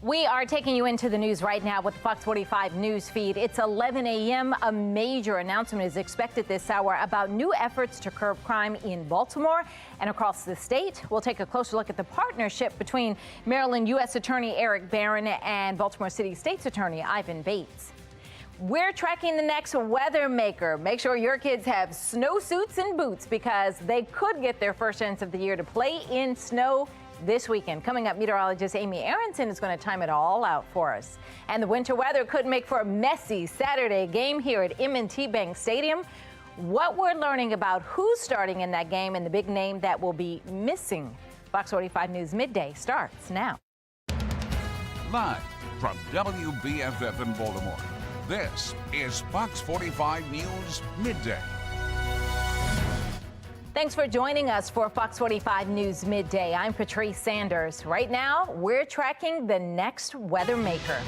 We are taking you into the news right now with the Fox 45 news feed. It's 11 a.m. A major announcement is expected this hour about new efforts to curb crime in Baltimore and across the state. We'll take a closer look at the partnership between Maryland U.S. Attorney Eric Barron and Baltimore City State's Attorney Ivan Bates. We're tracking the next weather maker. Make sure your kids have snowsuits and boots because they could get their first chance of the year to play in snow this weekend. Coming up, meteorologist Amy Aronson is going to time it all out for us. And the winter weather could make for a messy Saturday game here at M&T Bank Stadium. What we're learning about who's starting in that game and the big name that will be missing. Fox 45 News Midday starts now. Live from WBFF in Baltimore, this is Fox 45 News Midday. Thanks for joining us for Fox 45 News Midday. I'm Patrice Sanders. Right now, we're tracking the next weather maker.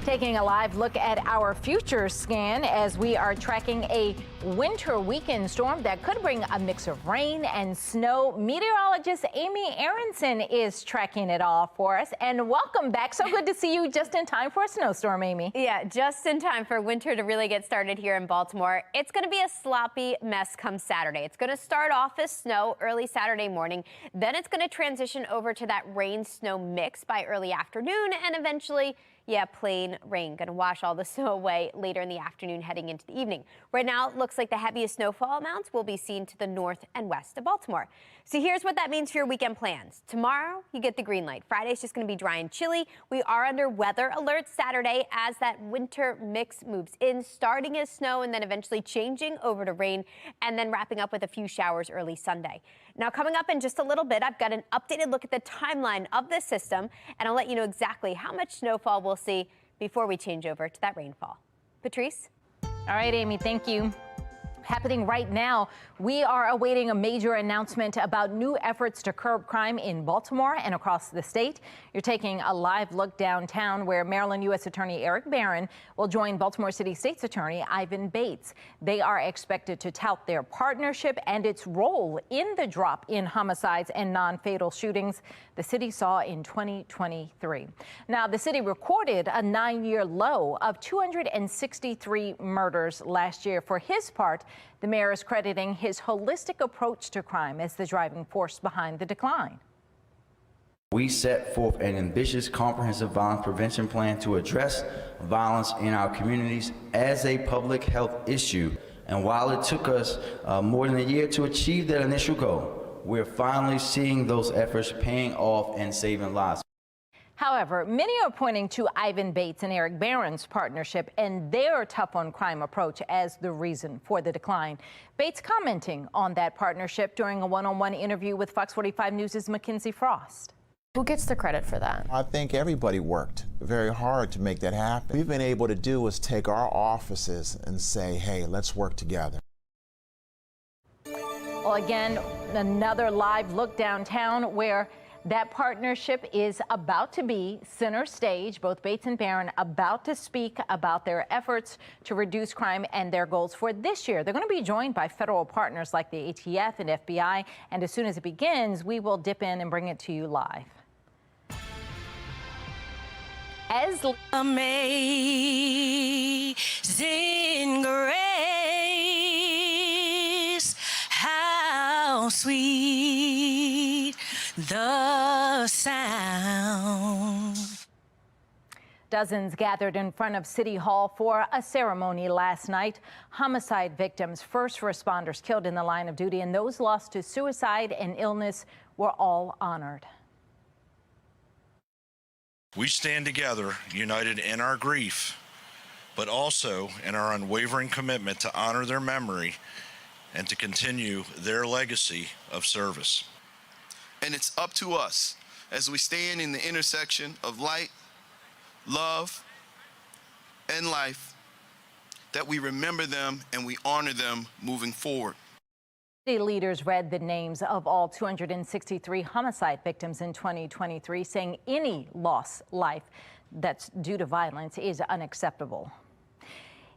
Taking a live look at our future scan as we are tracking a winter weekend storm that could bring a mix of rain and snow. Meteorologist Amy Aronson is tracking it all for us. And welcome back. So good to see you just in time for a snowstorm, Amy. Yeah, just in time for winter to really get started here in Baltimore. It's going to be a sloppy mess come Saturday. It's going to start off as snow early Saturday morning. Then it's going to transition over to that rain-snow mix by early afternoon and eventually plain rain. Going to wash all the snow away later in the afternoon heading into the evening. Right now, it looks like the heaviest snowfall amounts will be seen to the north and west of Baltimore. So here's what that means for your weekend plans. Tomorrow, you get the green light. Friday's just going to be dry and chilly. We are under weather alert Saturday as that winter mix moves in, starting as snow and then eventually changing over to rain and then wrapping up with a few showers early Sunday. Now, coming up in just a little bit, I've got an updated look at the timeline of this system, and I'll let you know exactly how much snowfall we'll see before we change over to that rainfall. Patrice? All right, Amy, thank you. Happening right now, we are awaiting a major announcement about new efforts to curb crime in Baltimore and across the state. You're taking a live look downtown where Maryland U.S. Attorney Eric Barron will join Baltimore City State's Attorney Ivan Bates. They are expected to tout their partnership and its role in the drop in homicides and non-fatal shootings the city saw in 2023. Now, the city recorded a 9-year low of 263 murders last year. For his part, the mayor is crediting his holistic approach to crime as the driving force behind the decline. We set forth an ambitious, comprehensive violence prevention plan to address violence in our communities as a public health issue. And while it took us more than a year to achieve that initial goal, we're finally seeing those efforts paying off and saving lives. However, many are pointing to Ivan Bates and Eric Barron's partnership and their tough on crime approach as the reason for the decline. Bates commenting on that partnership during a one-on-one interview with Fox 45 News' Mackenzie Frost. Who gets the credit for that? I think everybody worked very hard to make that happen. What we've been able to do is take our offices and say, hey, let's work together. Well, again, another live look downtown where that partnership is about to be center stage. Both Bates and Barron about to speak about their efforts to reduce crime and their goals for this year. They're going to be joined by federal partners like the ATF and FBI. And as soon as it begins, we will dip in and bring it to you live. As amazing grace, how sweet the sound. Dozens gathered in front of City Hall for a ceremony last night. Homicide victims, first responders killed in the line of duty, and those lost to suicide and illness were all honored. We stand together, united in our grief, but also in our unwavering commitment to honor their memory and to continue their legacy of service. And it's up to us as we stand in the intersection of light, love, and life that we remember them and we honor them moving forward. City leaders read the names of all 263 homicide victims in 2023, saying any lost life that's due to violence is unacceptable.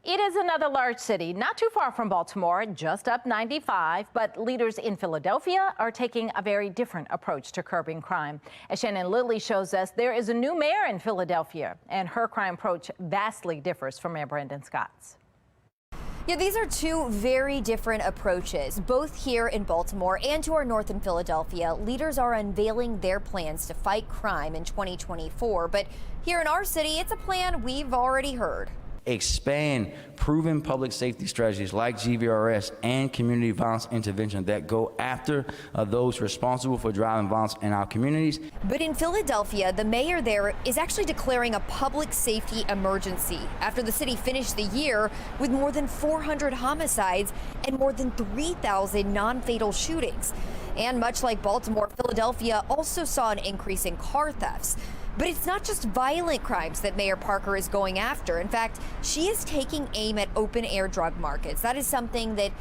It is another large city, not too far from Baltimore, just up 95, but leaders in Philadelphia are taking a very different approach to curbing crime. As Shannon Lilly shows us, there is a new mayor in Philadelphia, and her crime approach vastly differs from Mayor Brandon Scott's. Yeah, these are two very different approaches, both here in Baltimore and to our north in Philadelphia. Leaders are unveiling their plans to fight crime in 2024, but here in our city, it's a plan we've already heard. Expand proven public safety strategies like GVRS and community violence intervention that go after those responsible for driving violence in our communities. But in Philadelphia, the mayor there is actually declaring a public safety emergency after the city finished the year with more than 400 homicides and more than 3,000 non-fatal shootings. And much like Baltimore, Philadelphia also saw an increase in car thefts. But it's not just violent crimes that Mayor Parker is going after. In fact, she is taking aim at open-air drug markets. That is something that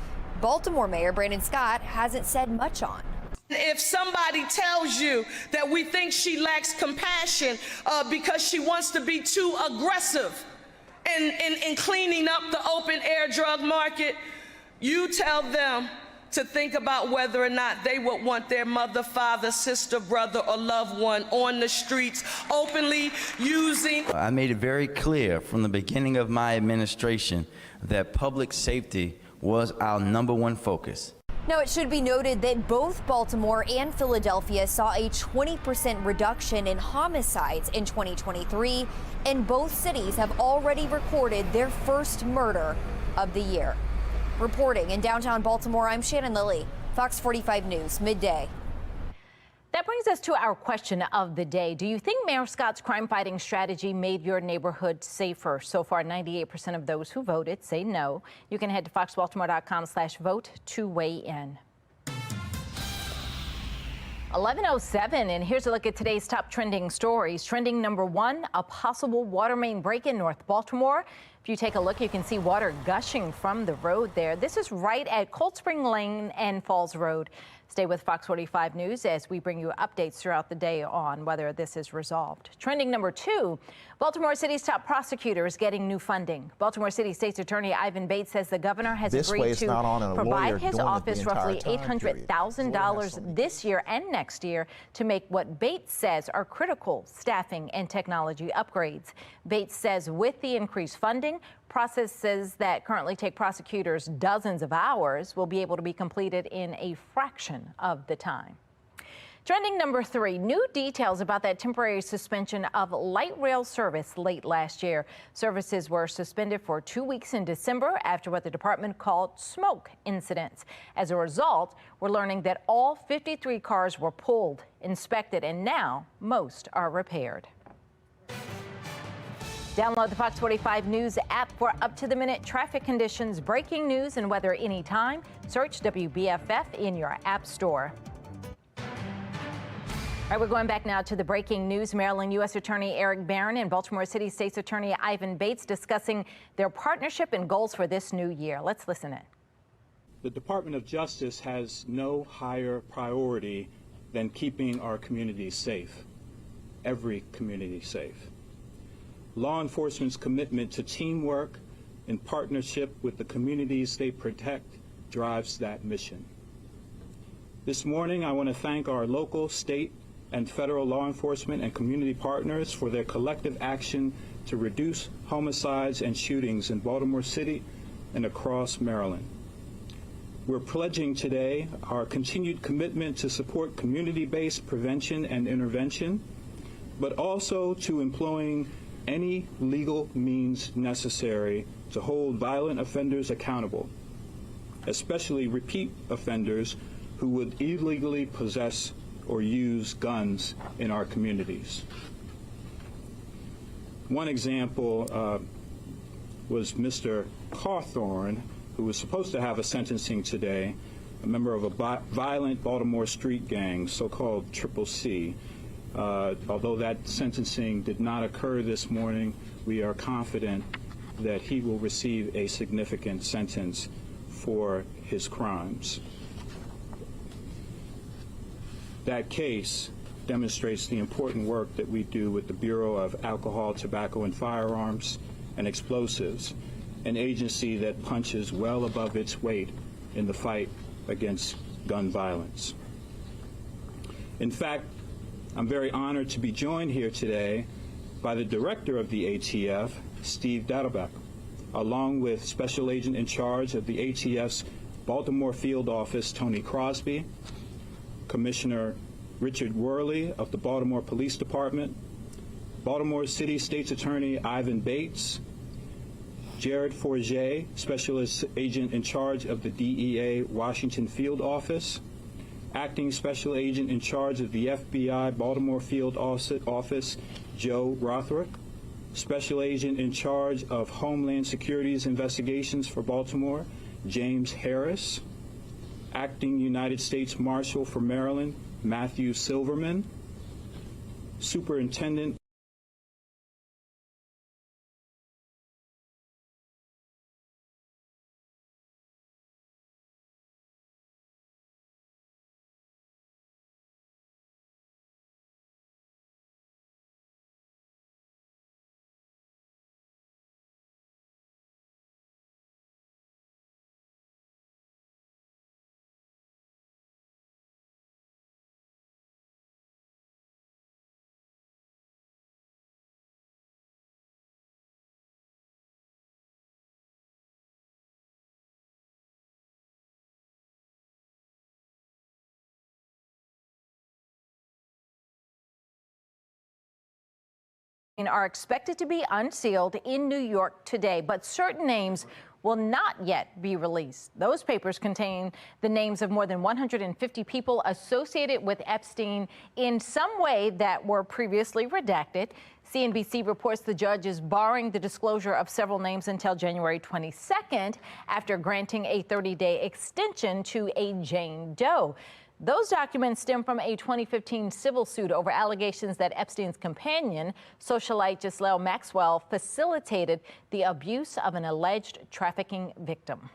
Baltimore Mayor Brandon Scott hasn't said much on. If somebody tells you that we think she lacks compassion because she wants to be too aggressive in cleaning up the open-air drug market, you tell them to think about whether or not they would want their mother, father, sister, brother, or loved one on the streets openly using. I made it very clear from the beginning of my administration that public safety was our #1 focus. Now, it should be noted that both Baltimore and Philadelphia saw a 20% reduction in homicides in 2023, and both cities have already recorded their first murder of the year. Reporting in downtown Baltimore, I'm Shannon Lilly, Fox 45 News, Midday. That brings us to our question of the day. Do you think Mayor Scott's crime-fighting strategy made your neighborhood safer? So far, 98% of those who voted say no. You can head to foxbaltimore.com/vote to weigh in. 11:07, and here's a look at today's top trending stories. Trending #1, a possible water main break in North Baltimore. If you take a look, you can see water gushing from the road there. This is right at Cold Spring Lane and Falls Road. Stay with Fox 45 News as we bring you updates throughout the day on whether this is resolved. Trending #2, Baltimore City's top prosecutor is getting new funding. Baltimore City State's Attorney Ivan Bates says the governor has agreed to provide his office roughly $800,000 this year and next year to make what Bates says are critical staffing and technology upgrades. Bates says with the increased funding, processes that currently take prosecutors dozens of hours will be able to be completed in a fraction of the time. Trending #3, new details about that temporary suspension of light rail service late last year. Services were suspended for 2 weeks in December after what the department called smoke incidents. As a result, we're learning that all 53 cars were pulled, inspected, and now most are repaired. Download the Fox 45 News app for up-to-the-minute traffic conditions, breaking news, and weather anytime. Search WBFF in your app store. All right, we're going back now to the breaking news. Maryland U.S. Attorney Eric Barron and Baltimore City State's Attorney Ivan Bates discussing their partnership and goals for this new year. Let's listen in. The Department of Justice has no higher priority than keeping our communities safe, every community safe. Law enforcement's commitment to teamwork in partnership with the communities they protect drives that mission. This morning, I want to thank our local, state, and federal law enforcement and community partners for their collective action to reduce homicides and shootings in Baltimore City and across Maryland. We're pledging today our continued commitment to support community-based prevention and intervention, but also to employing any legal means necessary to hold violent offenders accountable, especially repeat offenders who would illegally possess or use guns in our communities. One example was Mr. Cawthorn, who was supposed to have a sentencing today, a member of a violent Baltimore street gang, so-called Triple C. Although that sentencing did not occur this morning, we are confident that he will receive a significant sentence for his crimes. That case demonstrates the important work that we do with the Bureau of Alcohol, Tobacco, and Firearms and Explosives an agency that punches well above its weight in the fight against gun violence. In fact, I'm very honored to be joined here today by the director of the ATF, Steve Dadelbeck, along with Special Agent in charge of the ATF's Baltimore Field Office, Tony Crosby, Commissioner Richard Worley of the Baltimore Police Department, Baltimore City State's Attorney Ivan Bates, Jared Forget, Special Agent in charge of the DEA Washington Field Office, Acting Special Agent in charge of the FBI Baltimore Field Office, Joe Rothrock, Special Agent in charge of Homeland Security's investigations for Baltimore, James Harris, Acting United States Marshal for Maryland, Matthew Silverman, Superintendent are expected to be unsealed in New York today, but certain names will not yet be released. Those papers contain the names of more than 150 people associated with Epstein in some way that were previously redacted. CNBC reports the judge is barring the disclosure of several names until January 22nd after granting a 30-day extension to a Jane Doe. Those documents stem from a 2015 civil suit over allegations that Epstein's companion, socialite Ghislaine Maxwell, facilitated the abuse of an alleged trafficking victim.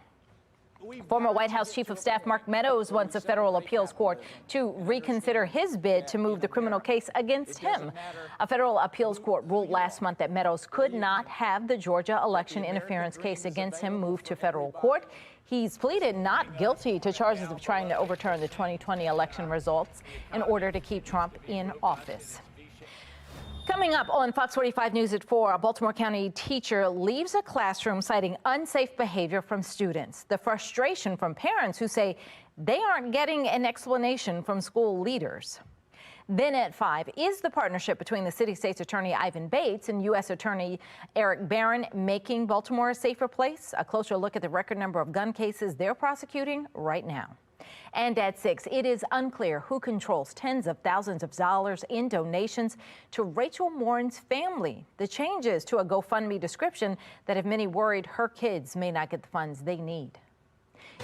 Former White House Chief of Staff Mark Meadows wants a federal appeals court to reconsider his bid to move the criminal case against him. A federal appeals court ruled last month that Meadows could not have the Georgia election interference case against him moved to federal court. He's pleaded not guilty to charges of trying to overturn the 2020 election results in order to keep Trump in office. Coming up on Fox 45 News at 4, a Baltimore County teacher leaves a classroom citing unsafe behavior from students. The frustration from parents who say they aren't getting an explanation from school leaders. Then at 5, is the partnership between the city state's attorney Ivan Bates and U.S. Attorney Eric Barron making Baltimore a safer place? A closer look at the record number of gun cases they're prosecuting right now. And at 6, it is unclear who controls tens of thousands of dollars in donations to Rachel Morin's family. The changes to a GoFundMe description that have many worried her kids may not get the funds they need.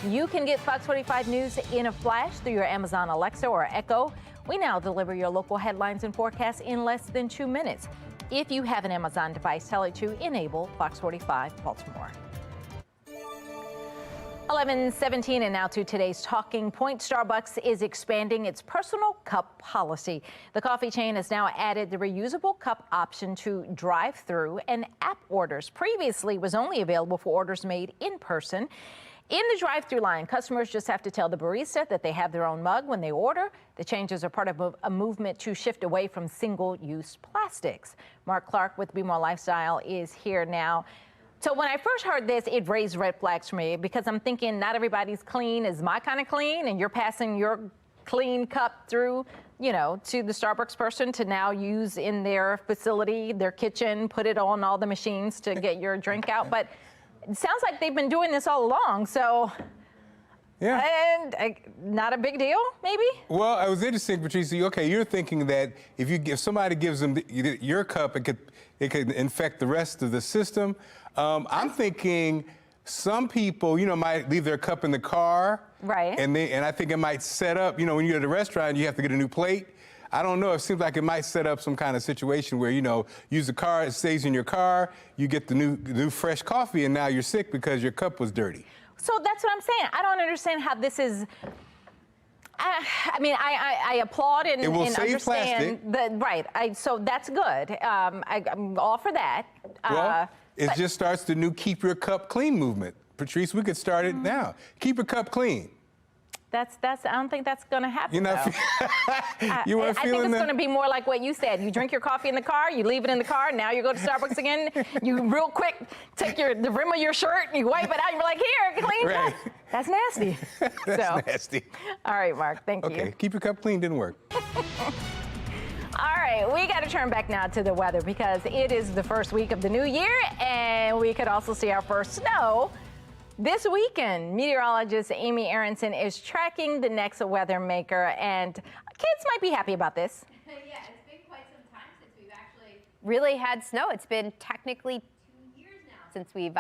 You can get Fox 45 News in a flash through your Amazon Alexa or Echo. We now deliver your local headlines and forecasts in less than 2 minutes. If you have an Amazon device, tell it to enable Fox 45 Baltimore. 11:17 and now to today's talking point. Starbucks is expanding its personal cup policy. The coffee chain has now added the reusable cup option to drive-through and app orders. Previously was only available for orders made in person. In the drive-through line, customers just have to tell the barista that they have their own mug when they order. The changes are part of a movement to shift away from single-use plastics. Mark Clark with Be More Lifestyle is here now. So when I first heard this, it raised red flags for me because I'm thinking not everybody's clean is my kind of clean, and you're passing your clean cup through, you know, to the Starbucks person to now use in their facility, their kitchen, put it on all the machines to get your drink out. But it sounds like they've been doing this all along, so yeah, and not a big deal, maybe. Well, it was interesting, Patrice. Okay, you're thinking that if somebody gives them your cup, it could infect the rest of the system. I'm thinking some people, might leave their cup in the car, right? And I think it might set up. When you're at a restaurant, you have to get a new plate. I don't know. It seems like it might set up some kind of situation where, use the car, it stays in your car, you get the new fresh coffee, and now you're sick because your cup was dirty. So that's what I'm saying. I don't understand how this is. I applaud and understand that. Right. So that's good. I'm all for that. It just starts the new Keep Your Cup Clean movement. Patrice, we could start it now. Keep your cup clean. That's. I don't think that's going to happen. You're not. You weren't I feeling think it's that? going to be more like what you said. You drink your coffee in the car, you leave it in the car. Now you go to Starbucks again. You real quick take the rim of your shirt and you wipe it out. You're like, here, clean Right. cup. That's nasty. That's nasty. All right, Mark. Thank you. Okay, keep your cup clean didn't work. All right, we got to turn back now to the weather because it is the first week of the new year, and we could also see our first snow this weekend. Meteorologist Amy Aronson is tracking the next weather maker, and kids might be happy about this. Yeah, it's been quite some time since we've actually really had snow. It's been technically 2 years now since we've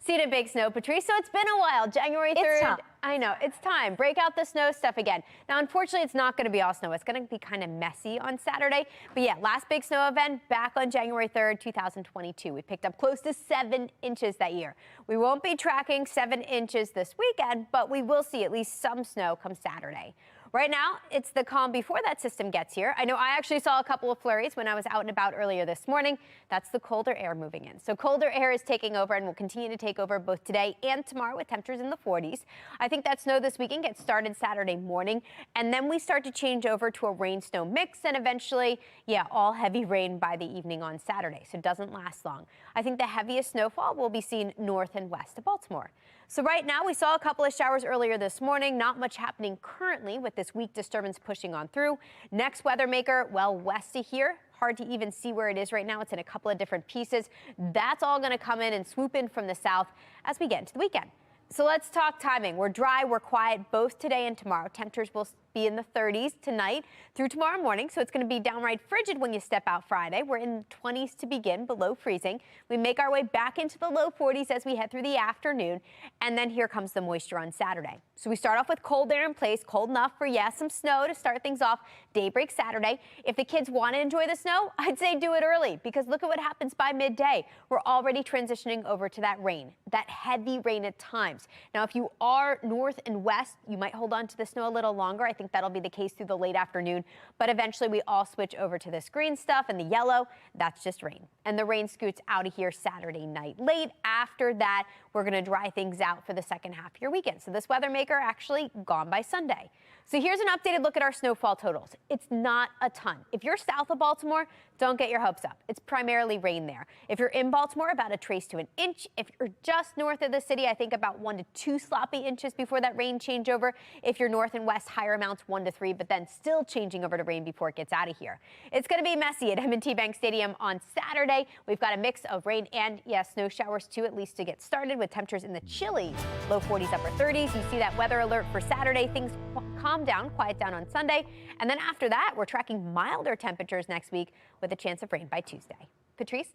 seen a big snow, Patrice. So it's been a while. January 3rd. It's time. I know, it's time. Break out the snow stuff again. Now, unfortunately, it's not going to be all snow. It's going to be kind of messy on Saturday. But yeah, last big snow event back on January 3rd, 2022. We picked up close to 7 inches that year. We won't be tracking 7 inches this weekend, but we will see at least some snow come Saturday. Right now, it's the calm before that system gets here. I know I actually saw a couple of flurries when I was out and about earlier this morning. That's the colder air moving in. So colder air is taking over and will continue to take over both today and tomorrow with temperatures in the 40s. I think that snow this weekend gets started Saturday morning, and then we start to change over to a rain-snow mix and eventually, yeah, all heavy rain by the evening on Saturday. So it doesn't last long. I think the heaviest snowfall will be seen north and west of Baltimore. So right now, we saw a couple of showers earlier this morning. Not much happening currently with this weak disturbance pushing on through. Next weather maker, well, west of here. Hard to even see where it is right now. It's in a couple of different pieces. That's all going to come in and swoop in from the south as we get into the weekend. So let's talk timing. We're dry, we're quiet both today and tomorrow. Temperatures will be in the 30s tonight through tomorrow morning, so it's going to be downright frigid when you step out Friday. We're in the 20s to begin, below freezing. We make our way back into the low 40s as we head through the afternoon, and then here comes the moisture on Saturday. So we start off with cold air in place, cold enough for, yeah, some snow to start things off daybreak Saturday. If the kids want to enjoy the snow, I'd say do it early, because look at what happens by midday. We're already transitioning over to that rain, that heavy rain at times. Now, if you are north and west, you might hold on to the snow a little longer. I think that'll be the case through the late afternoon, but eventually we all switch over to this green stuff and the yellow. That's just rain. And the rain scoots out of here Saturday night late. After that, we're going to dry things out for the second half of your weekend. So this weather maker actually gone by Sunday. So here's an updated look at our snowfall totals. It's not a ton. If you're south of Baltimore, don't get your hopes up. It's primarily rain there. If you're in Baltimore, about a trace to an inch. If you're just north of the city, I think about 1 to 2 sloppy inches before that rain changeover. If you're north and west, higher amounts 1 to 3, but then still changing over to rain before it gets out of here. It's going to be messy at M&T Bank Stadium on Saturday. We've got a mix of rain and, yes, snow showers too, at least to get started, with temperatures in the chilly low 40s, upper 30s. You see that weather alert for Saturday. Things calm down, quiet down on Sunday. And then after that, we're tracking milder temperatures next week with a chance of rain by Tuesday. Patrice?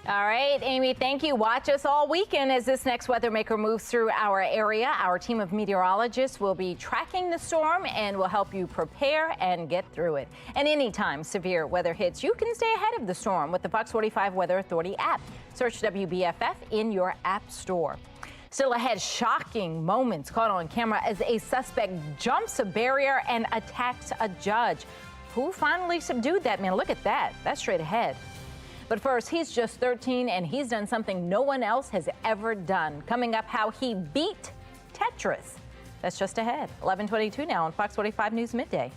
All right, Amy, thank you. Watch us all weekend as this next weather maker moves through our area. Our team of meteorologists will be tracking the storm and will help you prepare and get through it. And anytime severe weather hits, you can stay ahead of the storm with the Fox 45 Weather Authority app. Search WBFF in your app store. Still ahead, shocking moments caught on camera as a suspect jumps a barrier and attacks a judge. Who finally subdued that man? Look at that. That's straight ahead. But first, he's just 13 and he's done something no one else has ever done. Coming up, how he beat Tetris. That's just ahead. 11:22 now on Fox 45 News Midday.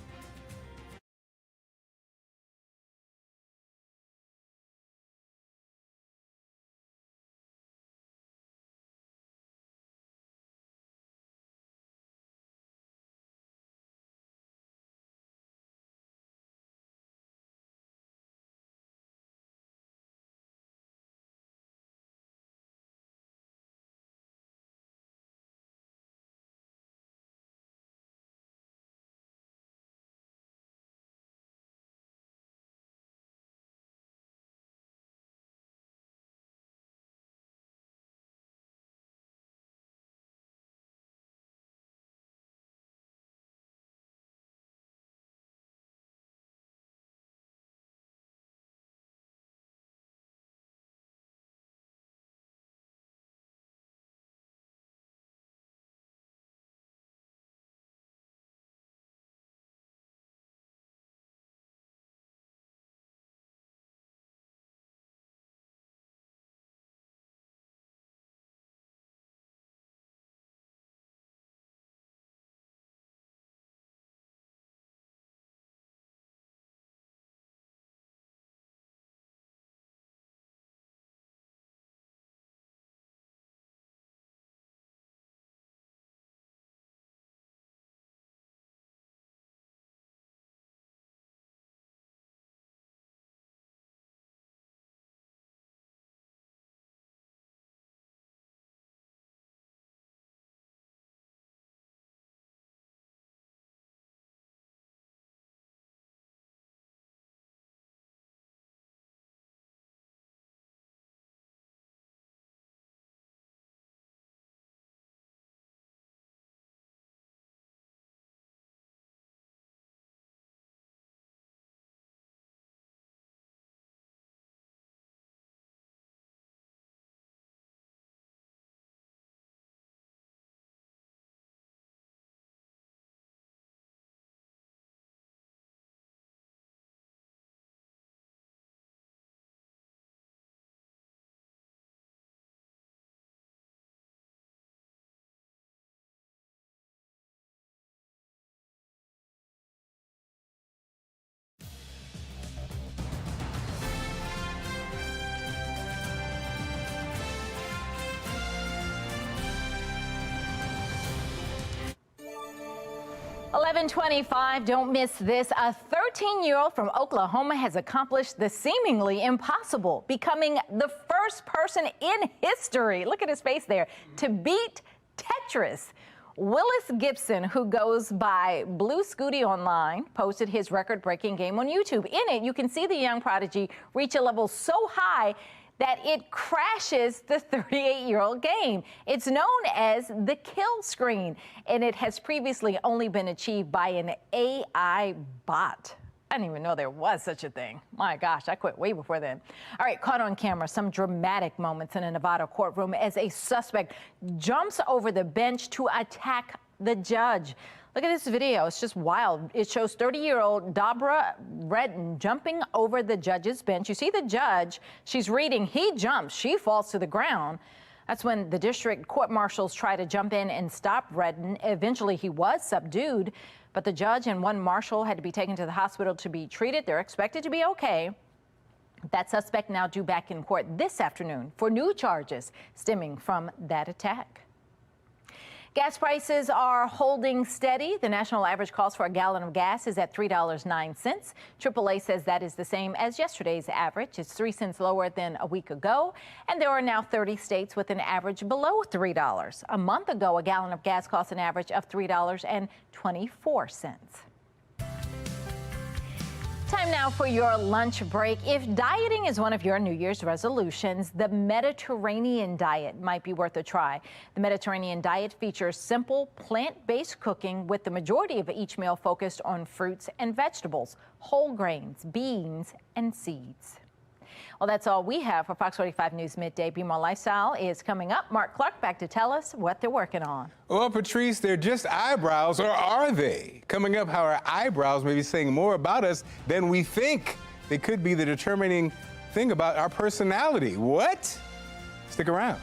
11:25, don't miss this. A 13-year-old from Oklahoma has accomplished the seemingly impossible, becoming the first person in history, look at his face there, to beat Tetris. Willis Gibson, who goes by Blue Scooty online, posted his record-breaking game on YouTube. In it, you can see the young prodigy reach a level so high that it crashes the 38-year-old game. It's known as the kill screen, and it has previously only been achieved by an AI bot. I didn't even know there was such a thing. My gosh, I quit way before then. All right, caught on camera, some dramatic moments in a Nevada courtroom as a suspect jumps over the bench to attack the judge. Look at this video. It's just wild. It shows 30-year-old Dabra Redden jumping over the judge's bench. You see the judge. She's reading. He jumps. She falls to the ground. That's when the district court marshals try to jump in and stop Redden. Eventually, he was subdued, but the judge and one marshal had to be taken to the hospital to be treated. They're expected to be okay. That suspect now due back in court this afternoon for new charges stemming from that attack. Gas prices are holding steady. The national average cost for a gallon of gas is at $3.09. AAA says that is the same as yesterday's average. It's 3 cents lower than a week ago, and there are now 30 states with an average below $3. A month ago, a gallon of gas cost an average of $3.24. Time now for your lunch break. If dieting is one of your New Year's resolutions, the Mediterranean diet might be worth a try. The Mediterranean diet features simple, plant-based cooking with the majority of each meal focused on fruits and vegetables, whole grains, beans, and seeds. Well, that's all we have for Fox 45 News Midday. Be More Lifestyle is coming up. Mark Clark back to tell us what they're working on. Well, Patrice, they're just eyebrows, or are they? Coming up, how our eyebrows may be saying more about us than we think. They could be the determining thing about our personality. What? Stick around.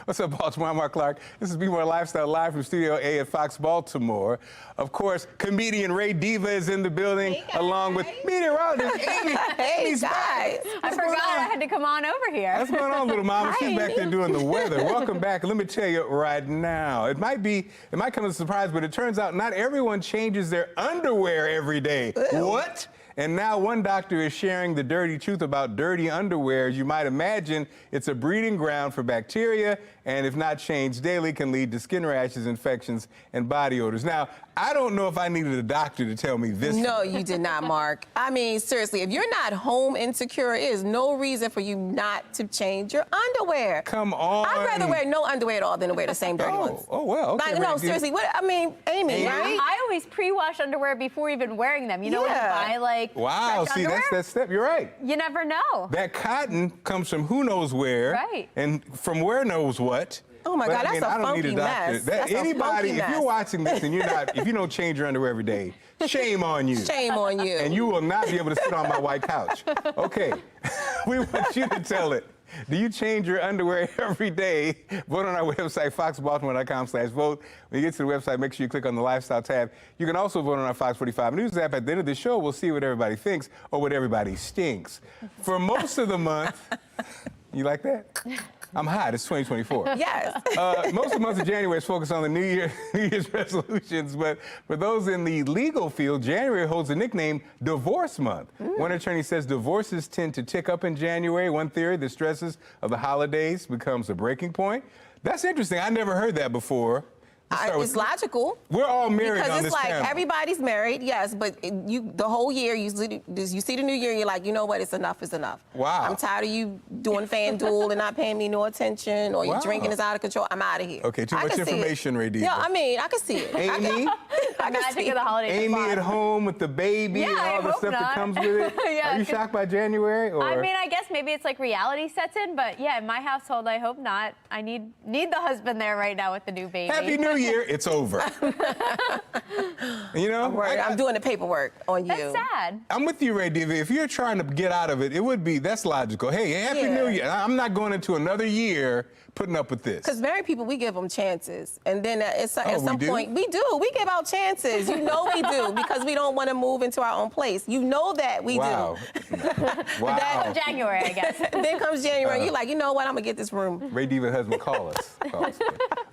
What's up, Baltimore? I'm Mark Clark. This is Be More Lifestyle live from Studio A at Fox Baltimore. Of course, comedian Ray Diva is in the building, along with meteorologist Amy. Amy's back. I forgot I had to come on over here. What's going on, little mama? She's back there doing the weather. Welcome back. Let me tell you right now, it might come as a surprise, but it turns out not everyone changes their underwear every day. Ew. What? And now one doctor is sharing the dirty truth about dirty underwear. As you might imagine, it's a breeding ground for bacteria, and if not changed daily, can lead to skin rashes, infections, and body odors. Now, I don't know if I needed a doctor to tell me this. No, you did not, Mark. I mean, seriously, if you're not home insecure, there is no reason for you not to change your underwear. Come on. I'd rather wear no underwear at all than to wear the same dirty ones. Oh, well, okay. Like, no, seriously, what, I mean, Amy, right? I always pre-wash underwear before even wearing them. You know when you buy, like, wow, fresh see, underwear? that's that step. You're right. You never know. That cotton comes from who knows where. Right. And from where knows what. Oh my God, that's a funky mess. That's anybody, a funky if you're watching this and if you don't change your underwear every day, shame on you. Shame on you. And you will not be able to sit on my white couch. Okay, we want you to tell it. Do you change your underwear every day? Vote on our website, foxbaltimore.com/vote. When you get to the website, make sure you click on the Lifestyle tab. You can also vote on our Fox 45 News app. At the end of the show, we'll see what everybody thinks or what everybody stinks. For most of the month, you like that? I'm hot. It's 2024. Yes. Most of the month of January is focused on the New Year's resolutions, but for those in the legal field, January holds the nickname Divorce Month. One attorney says divorces tend to tick up in January. One theory, the stresses of the holidays becomes a breaking point. That's interesting. I never heard that before. It's logical. We're all married because on it's this like panel. Everybody's married, yes, but the whole year you see the new year, you're like, you know what? It's enough. It's enough. Wow. I'm tired of you doing FanDuel and not paying me no attention, or your drinking is out of control. I'm out of here. Okay, too much information, Ray Diva. Yeah, I mean, I can see it. Amy, I can see it. Amy at home with the baby and all the stuff that comes with it. Yeah, are you shocked by January? Or? I mean, I guess maybe it's like reality sets in, but yeah, in my household, I hope not. I need the husband there right now with the new baby. Happy New Year. It's over. You know? I'm doing the paperwork on you. That's sad. I'm with you, Ray Diva. If you're trying to get out of it, that's logical. Hey, Happy New Year. I'm not going into another year putting up with this. Because married people, we give them chances. And then at some point, we do. We give out chances. You know we do, because we don't want to move into our own place. You know that we do. Wow. January, I guess. Then comes January, you're like, you know what? I'm going to get this room. Ray Diva's husband, call us.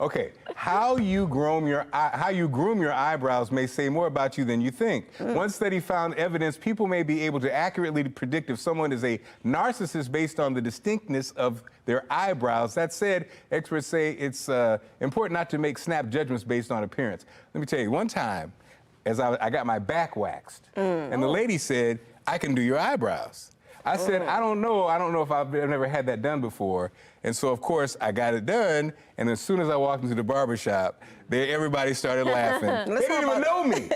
Okay, how you groom your eyebrows may say more about you than you think. One study found evidence people may be able to accurately predict if someone is a narcissist based on the distinctness of their eyebrows. That said, experts say it's important not to make snap judgments based on appearance. Let me tell you, one time, as I got my back waxed, and the lady said, I can do your eyebrows. I said, I don't know if I've never had that done before. And so, of course, I got it done, and as soon as I walked into the barbershop, everybody started laughing. They didn't even know me.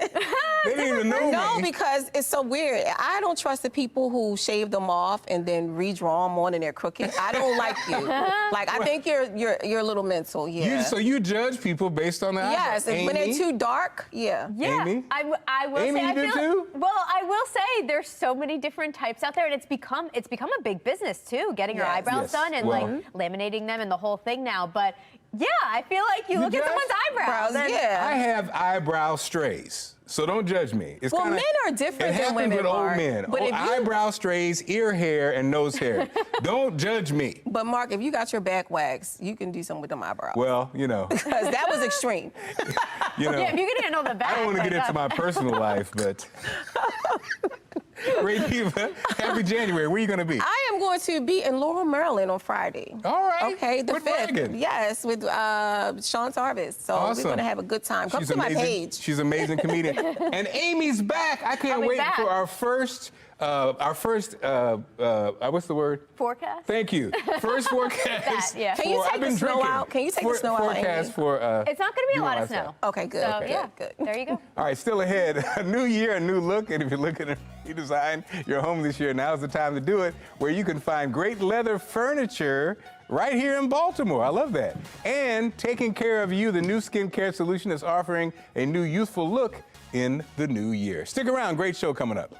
They didn't even know me. No, because it's so weird. I don't trust the people who shave them off and then redraw them on and they're crooked. I don't like you. Like, I think you're a little mental, So you judge people based on the eyebrows? Yes, when they're too dark, Yeah, Amy? I will Amy, say, you do too? Well, I will say there's so many different types out there, and it's become a big business too, getting your eyebrows done and like laminating them and the whole thing now. But yeah, I feel like you look at someone's eyebrows. I have eyebrow strays. So don't judge me. Well, men are different than women. It happens with old men. But eyebrow strays, ear hair, and nose hair. Don't judge me. But Mark, if you got your back waxed, you can do something with them eyebrows. Well, you know. Because that was extreme. You know. Yeah, if you can handle the back. I don't want to get into my personal life, but. Ray Diva, happy January. Where are you going to be? I am going to be in Laurel, Maryland on Friday. All right. Okay, the 5th. Megan. Yes, with Sean Tarvis. So we're going to have a good time. Come to my page. She's an amazing comedian. And Amy's back. I can't wait for our first, what's the word? Forecast. Thank you. First forecast. Yeah. Can you take the snow out? Can you take the snow out? Forecast for. It's not going to be a lot of snow. Okay, good. So, good. There you go. All right, still ahead. A new year, a new look. And if you're looking to redesign your home this year, now's the time to do it, where you can find great leather furniture right here in Baltimore. I love that. And taking care of you, the new skincare solution is offering a new youthful look in the new year. Stick around. Great show coming up.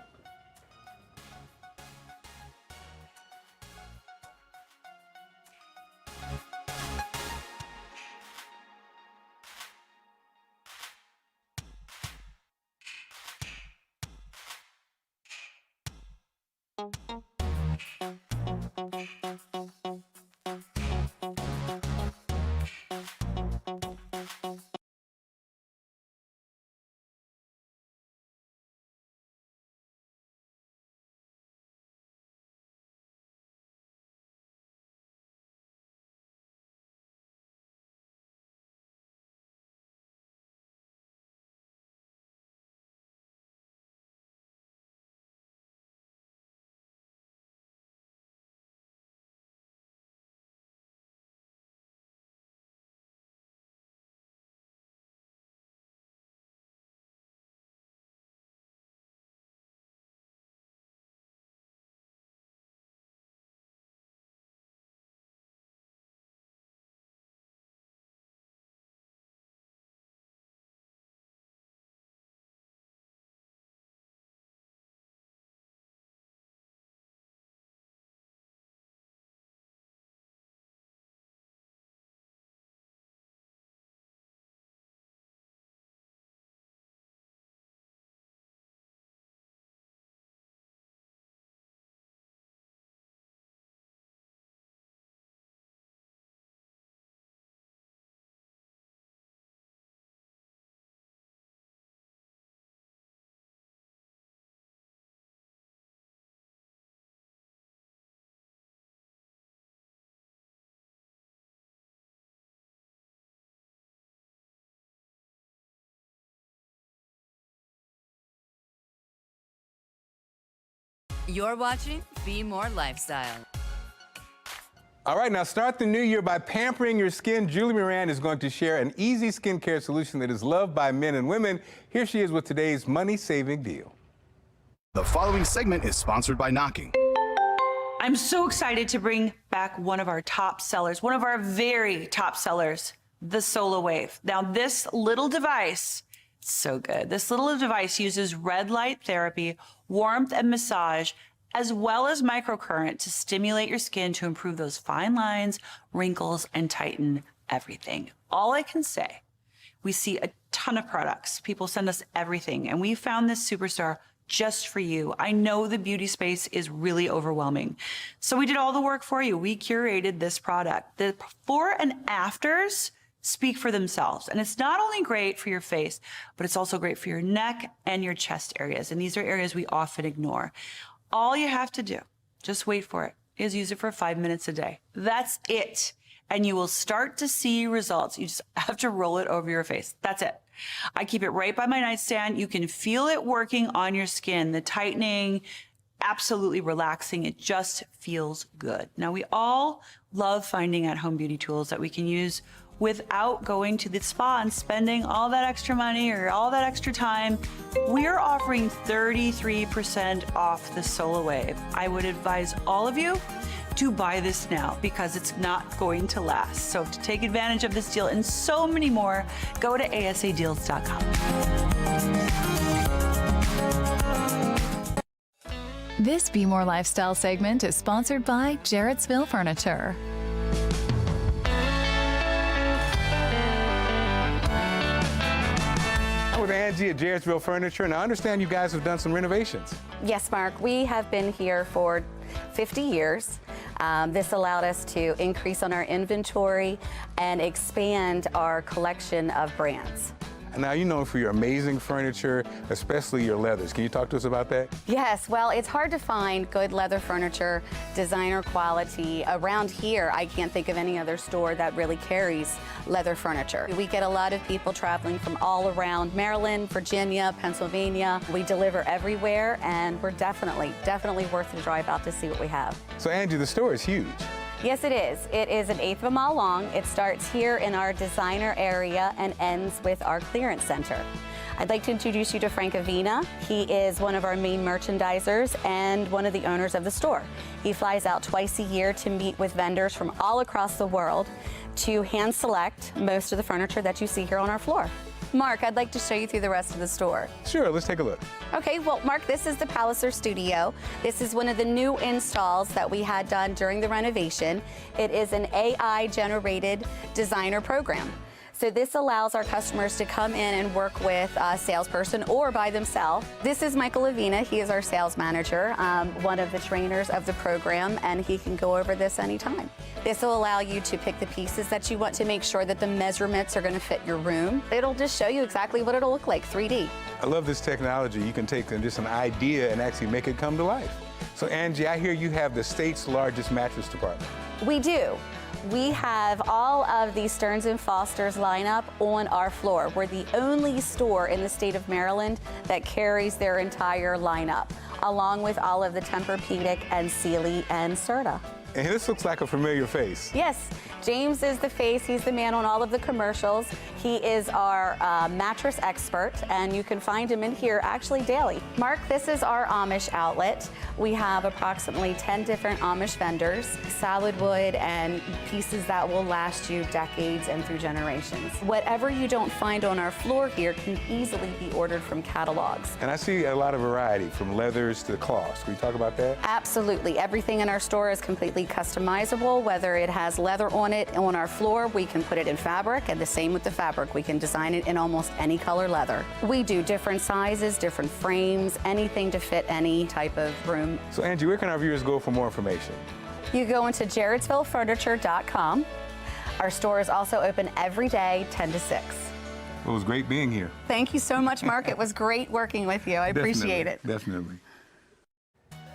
You're watching Be More Lifestyle. All right, now start the new year by pampering your skin. Julie Moran is going to share an easy skincare solution that is loved by men and women. Here she is with today's money-saving deal. The following segment is sponsored by Knocking. I'm so excited to bring back one of our top sellers, one of our very top sellers, the Solar Wave. Now, this little device, so good. This little device uses red light therapy, warmth and massage, as well as microcurrent to stimulate your skin to improve those fine lines, wrinkles, and tighten everything. All I can say, we see a ton of products. People send us everything, and we found this superstar just for you. I know the beauty space is really overwhelming. So we did all the work for you. We curated this product. The before and afters speak for themselves. And it's not only great for your face, but it's also great for your neck and your chest areas. And these are areas we often ignore. All you have to do, just wait for it, is use it for 5 minutes a day. That's it. And you will start to see results. You just have to roll it over your face. That's it. I keep it right by my nightstand. You can feel it working on your skin, the tightening, absolutely relaxing. It just feels good. Now, we all love finding at-home beauty tools that we can use without going to the spa and spending all that extra money or all that extra time. We're offering 33% off the Solar Wave. I would advise all of you to buy this now because it's not going to last. So to take advantage of this deal and so many more, go to asadeals.com. This Be More Lifestyle segment is sponsored by Jarrettsville Furniture. With Angie at Jarrettsville Furniture, and I understand you guys have done some renovations. Yes, Mark, we have been here for 50 years. This allowed us to increase on our inventory and expand our collection of brands. Now, you're known for your amazing furniture, especially your leathers. Can you talk to us about that? Yes, well, it's hard to find good leather furniture, designer quality. Around here, I can't think of any other store that really carries leather furniture. We get a lot of people traveling from all around Maryland, Virginia, Pennsylvania. We deliver everywhere, and we're definitely worth the drive out to see what we have. So, Angie, the store is huge. Yes, it is. It is an eighth of a mile long. It starts here in our designer area and ends with our clearance center. I'd like to introduce you to Frank Avina. He is one of our main merchandisers and one of the owners of the store. He flies out twice a year to meet with vendors from all across the world to hand select most of the furniture that you see here on our floor. Mark, I'd like to show you through the rest of the store. Sure, let's take a look. Okay, well, Mark, this is the Palliser Studio. This is one of the new installs that we had done during the renovation. It is an AI-generated designer program. So this allows our customers to come in and work with a salesperson or by themselves. This is Michael Avina. He is our sales manager, one of the trainers of the program, and he can go over this anytime. This will allow you to pick the pieces that you want to make sure that the measurements are going to fit your room. It'll just show you exactly what it'll look like, 3D. I love this technology. You can take just an idea and actually make it come to life. So Angie, I hear you have the state's largest mattress department. We do. We have all of the Stearns & Foster's lineup on our floor. We're the only store in the state of Maryland that carries their entire lineup, along with all of the Tempur-Pedic and Sealy and Serta. And this looks like a familiar face. Yes, James is the face. He's the man on all of the commercials. He is our mattress expert, and you can find him in here actually daily. Mark, this is our Amish outlet. We have approximately 10 different Amish vendors, solid wood and pieces that will last you decades and through generations. Whatever you don't find on our floor here can easily be ordered from catalogs. And I see a lot of variety, from leathers to cloths. Can we talk about that? Absolutely. Everything in our store is completely customizable. Whether it has leather on it on our floor, we can put it in fabric, and the same with the fabric. We can design it in almost any color leather. We do different sizes, different frames, anything to fit any type of room. So Angie, where can our viewers go for more information? You go into jarrettsvillefurniture.com. Our store is also open every day, 10 to 6. Well, it was great being here. Thank you so much, Mark. It was great working with you. I appreciate it. Definitely.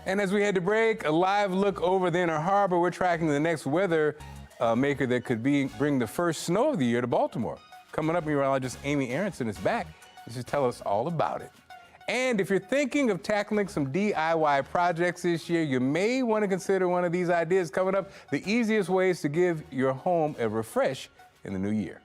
And as we head to break, a live look over the Inner Harbor. We're tracking the next weather maker that could bring the first snow of the year to Baltimore. Coming up, meteorologist Amy Aronson is back. She'll tell us all about it. And if you're thinking of tackling some DIY projects this year, you may want to consider one of these ideas. Coming up, the easiest ways to give your home a refresh in the new year.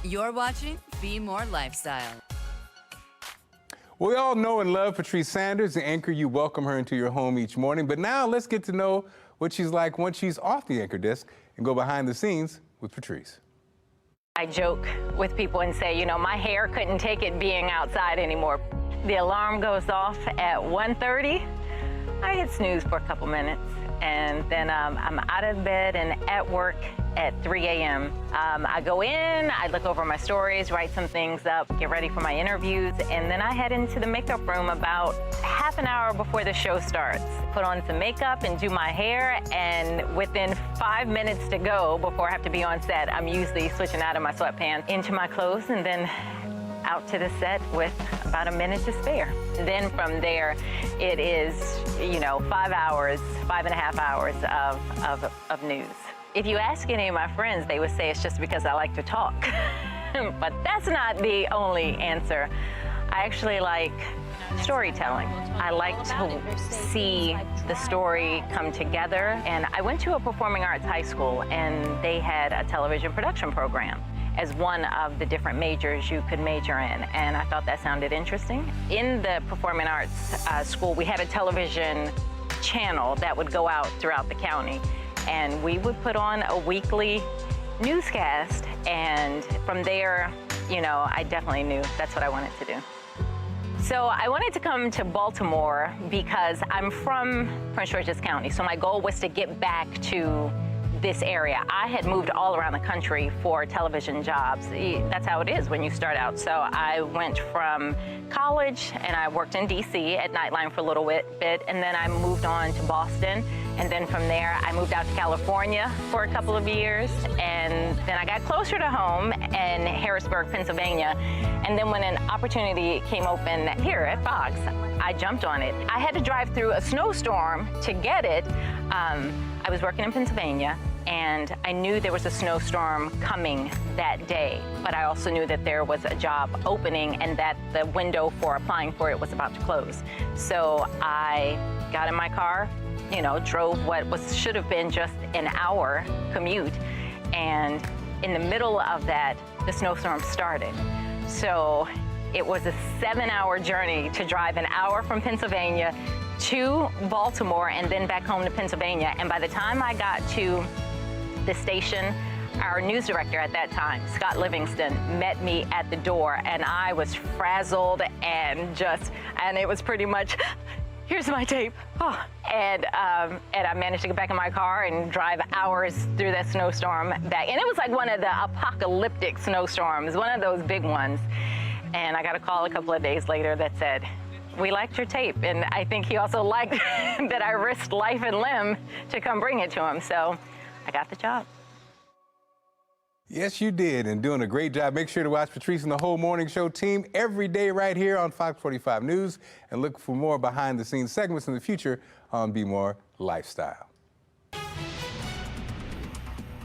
You're watching Be More Lifestyle. We all know and love Patrice Sanders, the anchor. You welcome her into your home each morning. But now let's get to know what she's like once she's off the anchor desk and go behind the scenes with Patrice. I joke with people and say, you know, my hair couldn't take it being outside anymore. The alarm goes off at 1:30. I hit snooze for a couple minutes, and then I'm out of bed and at work at 3 a.m. I go in, I look over my stories, write some things up, get ready for my interviews, and then I head into the makeup room about half an hour before the show starts. Put on some makeup and do my hair, and within 5 minutes to go before I have to be on set, I'm usually switching out of my sweatpants into my clothes and then out to the set with about a minute to spare. Then from there, it is, 5 hours, 5.5 hours of news. If you ask any of my friends, they would say it's just because I like to talk. But that's not the only answer. I actually like storytelling. I like to see the story come together. And I went to a performing arts high school, and they had a television production program as one of the different majors you could major in, and I thought that sounded interesting. In the performing arts school, we had a television channel that would go out throughout the county, and we would put on a weekly newscast, and from there, I definitely knew that's what I wanted to do. So I wanted to come to Baltimore because I'm from Prince George's County, so my goal was to get back to this area. I had moved all around the country for television jobs. That's how it is when you start out. So I went from college and I worked in DC at Nightline for a little bit, and then I moved on to Boston, and then from there I moved out to California for a couple of years, and then I got closer to home in Harrisburg, Pennsylvania, and then when an opportunity came open here at Fox, I jumped on it. I had to drive through a snowstorm to get it. I was working in Pennsylvania, and I knew there was a snowstorm coming that day, but I also knew that there was a job opening and that the window for applying for it was about to close. So I got in my car, drove what should have been just an hour commute, and in the middle of that, the snowstorm started. So it was a 7-hour journey to drive an hour from Pennsylvania to Baltimore and then back home to Pennsylvania. And by the time I got to the station, our news director at that time, Scott Livingston, met me at the door, and I was frazzled and it was pretty much, here's my tape. Oh. And I managed to get back in my car and drive hours through that snowstorm back. And it was like one of the apocalyptic snowstorms, one of those big ones. And I got a call a couple of days later that said, "We liked your tape." And I think he also liked that I risked life and limb to come bring it to him. So I got the job. Yes, you did, and doing a great job. Make sure to watch Patrice and the whole morning show team every day right here on Fox 45 News, and look for more behind-the-scenes segments in the future on Be More Lifestyle.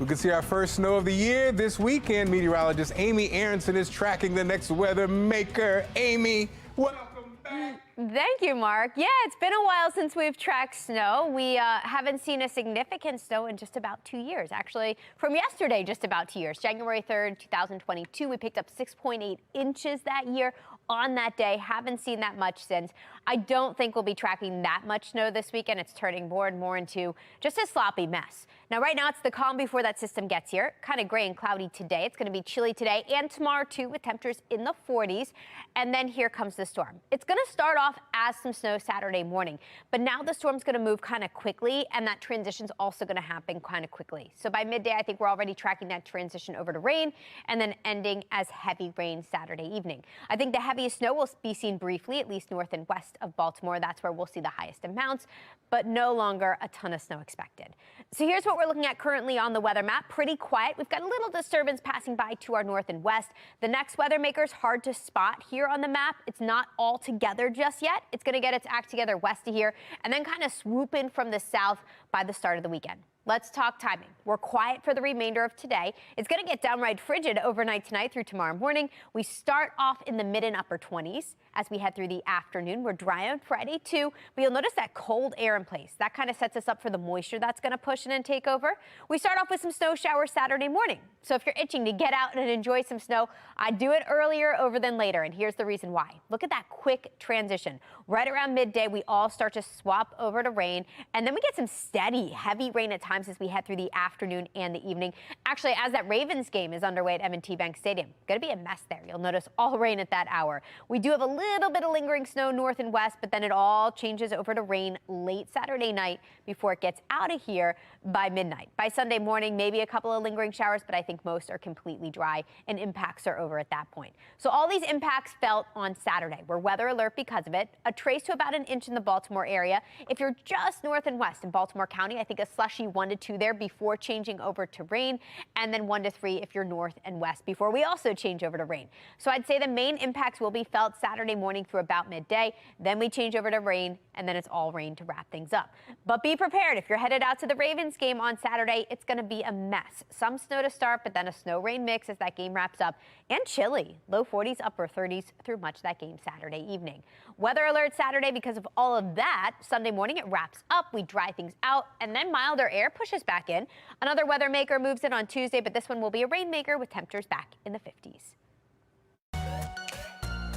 We can see our first snow of the year this weekend. Meteorologist Amy Aronson is tracking the next weather maker. Amy, welcome back. Thank you, Mark. Yeah, it's been a while since we've tracked snow. We haven't seen a significant snow in just about 2 years. Actually, from yesterday, just about 2 years. January 3rd, 2022, we picked up 6.8 inches that year. On that day, haven't seen that much since. I don't think we'll be tracking that much snow this weekend. It's turning more and more into just a sloppy mess. Now, right now, it's the calm before that system gets here. Kind of gray and cloudy today. It's going to be chilly today and tomorrow, too, with temperatures in the 40s. And then here comes the storm. It's going to start off as some snow Saturday morning, but now the storm's going to move kind of quickly, and that transition's also going to happen kind of quickly. So by midday, I think we're already tracking that transition over to rain and then ending as heavy rain Saturday evening. I think the heaviest snow will be seen briefly, at least north and west of Baltimore. That's where we'll see the highest amounts, but no longer a ton of snow expected. So here's what we're looking at currently on the weather map. Pretty quiet. We've got a little disturbance passing by to our north and west. The next weather maker's hard to spot here on the map. It's not all together just yet. It's going to get its act together west of here and then kind of swoop in from the south by the start of the weekend. Let's talk timing. We're quiet for the remainder of today. It's going to get downright frigid overnight tonight through tomorrow morning. We start off in the mid and upper 20s as we head through the afternoon. We're dry on Friday too, but you'll notice that cold air in place. That kind of sets us up for the moisture that's going to push in and take over. We start off with some snow showers Saturday morning. So if you're itching to get out and enjoy some snow, I'd do it earlier over than later, and here's the reason why. Look at that quick transition. Right around midday, we all start to swap over to rain, and then we get some steady, heavy rain at times as we head through the afternoon and the evening. Actually, as that Ravens game is underway at M&T Bank Stadium, going to be a mess there. You'll notice all rain at that hour. We do have a little bit of lingering snow north and west, but then it all changes over to rain late Saturday night before it gets out of here by midnight. By Sunday morning, maybe a couple of lingering showers, but I think most are completely dry and impacts are over at that point. So all these impacts felt on Saturday. We're weather alert because of it. A trace to about an inch in the Baltimore area. If you're just north and west in Baltimore County, I think a slushy 1 to 2 there before changing over to rain, and then 1 to 3 if you're north and west before we also change over to rain. So I'd say the main impacts will be felt Saturday morning through about midday. Then we change over to rain, and then it's all rain to wrap things up. But be prepared. If you're headed out to the Ravens game on Saturday, it's going to be a mess. Some snow to start, but then a snow-rain mix as that game wraps up. And chilly, low 40s, upper 30s through much of that game Saturday evening. Weather alert Saturday because of all of that. Sunday morning, it wraps up. We dry things out, and then milder air pushes back in. Another weather maker moves in on Tuesday, but this one will be a rainmaker with temperatures back in the 50s.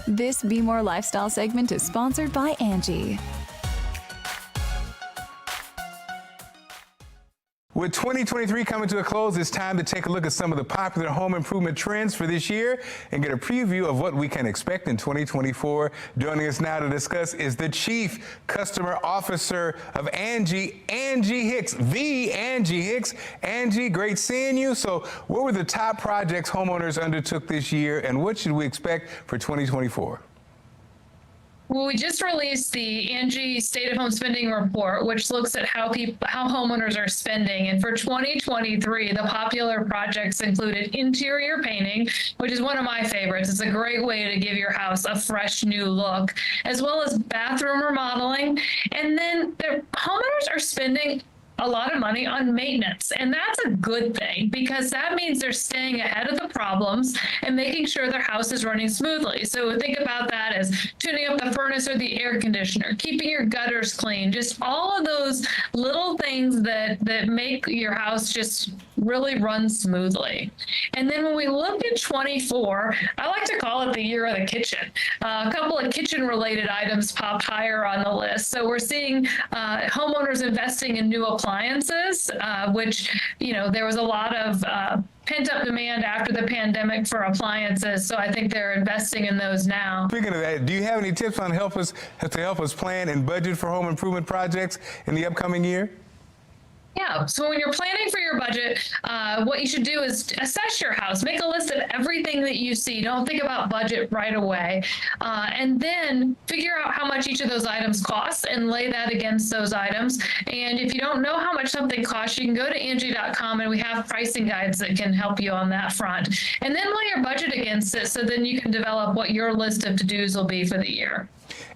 This Be More Lifestyle segment is sponsored by Angie. With 2023 coming to a close, it's time to take a look at some of the popular home improvement trends for this year and get a preview of what we can expect in 2024. Joining us now to discuss is the Chief Customer Officer of Angie, Angie Hicks, the Angie Hicks. Angie, great seeing you. So what were the top projects homeowners undertook this year, and what should we expect for 2024? Well, we just released the Angie State of Home Spending Report, which looks at how homeowners are spending. And for 2023, the popular projects included interior painting, which is one of my favorites. It's a great way to give your house a fresh new look, as well as bathroom remodeling. And then the homeowners are spending a lot of money on maintenance. And that's a good thing because that means they're staying ahead of the problems and making sure their house is running smoothly. So think about that as tuning up the furnace or the air conditioner, keeping your gutters clean, just all of those little things that make your house just really run smoothly. And then when we look at 24, I like to call it the year of the kitchen. A couple of kitchen related items popped higher on the list. So we're seeing homeowners investing in new appliances, which, there was a lot of pent-up demand after the pandemic for appliances, so I think they're investing in those now. Speaking of that, do you have any tips on to help us plan and budget for home improvement projects in the upcoming year? Yeah, so when you're planning for your budget, what you should do is assess your house. Make a list of everything that you see. Don't think about budget right away. And then figure out how much each of those items costs and lay that against those items. And if you don't know how much something costs, you can go to Angie.com and we have pricing guides that can help you on that front. And then lay your budget against it so then you can develop what your list of to-dos will be for the year.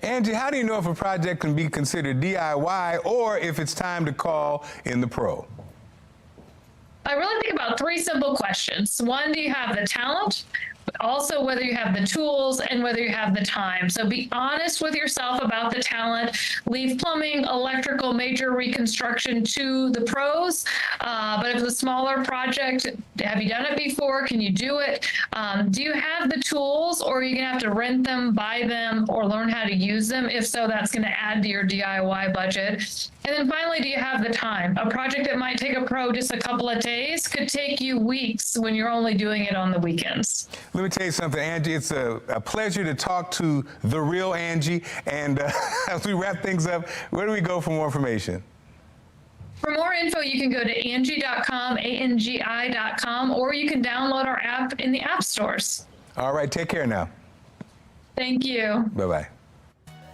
Angie, how do you know if a project can be considered DIY or if it's time to call in the pro? I really think about 3 simple questions. 1, do you have the talent? Also, whether you have the tools and whether you have the time. So be honest with yourself about the talent. Leave plumbing, electrical, major reconstruction to the pros. But if it's a smaller project, have you done it before? Can you do it? Do you have the tools, or are you going to have to rent them, buy them, or learn how to use them? If so, that's going to add to your DIY budget. And then finally, do you have the time? A project that might take a pro just a couple of days could take you weeks when you're only doing it on the weekends. Let me tell you something, Angie. It's a pleasure to talk to the real Angie. And as we wrap things up, where do we go for more information? For more info, you can go to Angie.com, ANGI.com, or you can download our app in the app stores. All right, take care now. Thank you. Bye-bye.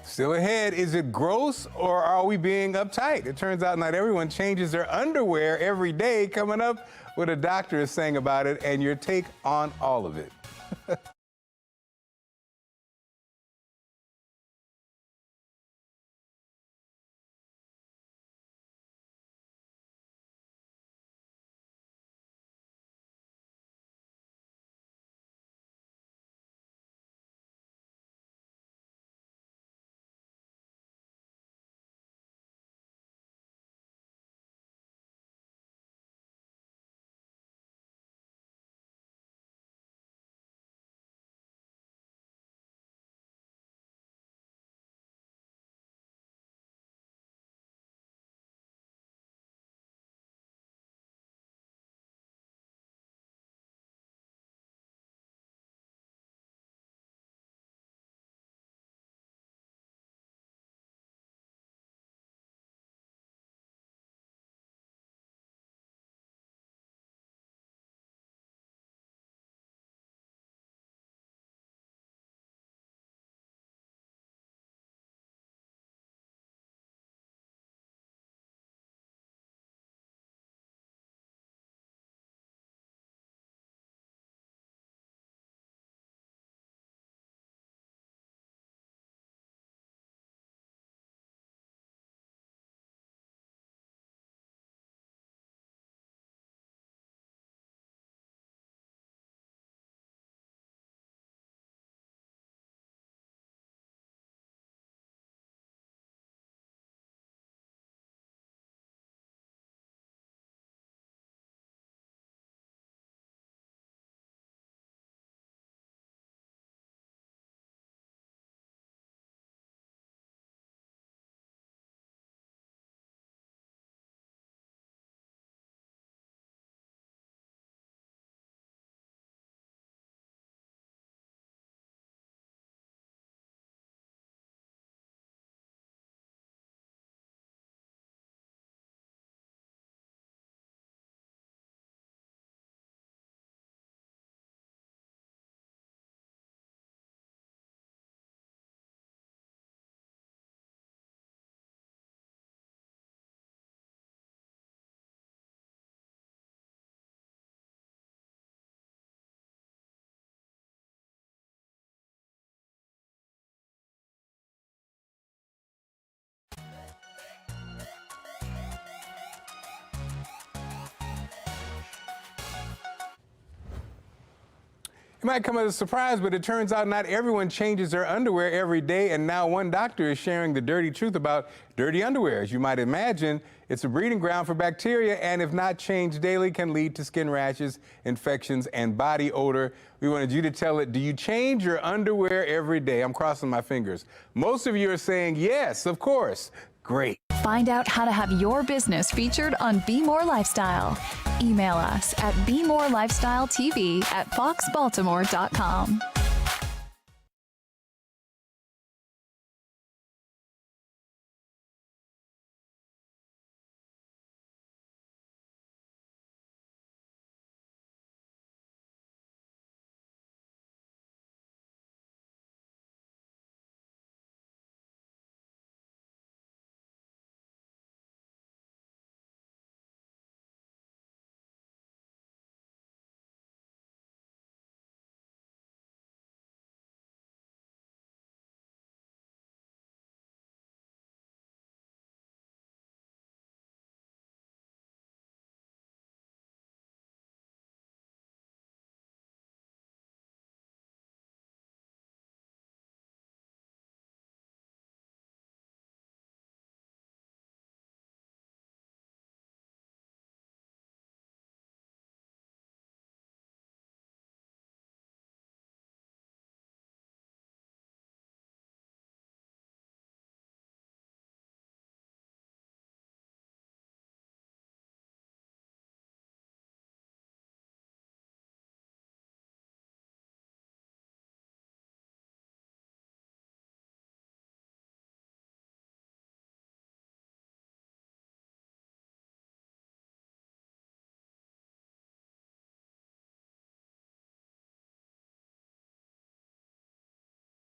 Still ahead, is it gross or are we being uptight? It turns out not everyone changes their underwear every day. Coming up, what a doctor is saying about it and your take on all of it. It might come as a surprise, but it turns out not everyone changes their underwear every day, and now one doctor is sharing the dirty truth about dirty underwear. As you might imagine, it's a breeding ground for bacteria, and if not changed daily, can lead to skin rashes, infections, and body odor. We wanted you to tell it, do you change your underwear every day? I'm crossing my fingers. Most of you are saying yes, of course. Great. Find out how to have your business featured on Be More Lifestyle. Email us at BeMoreLifestyleTV@foxbaltimore.com.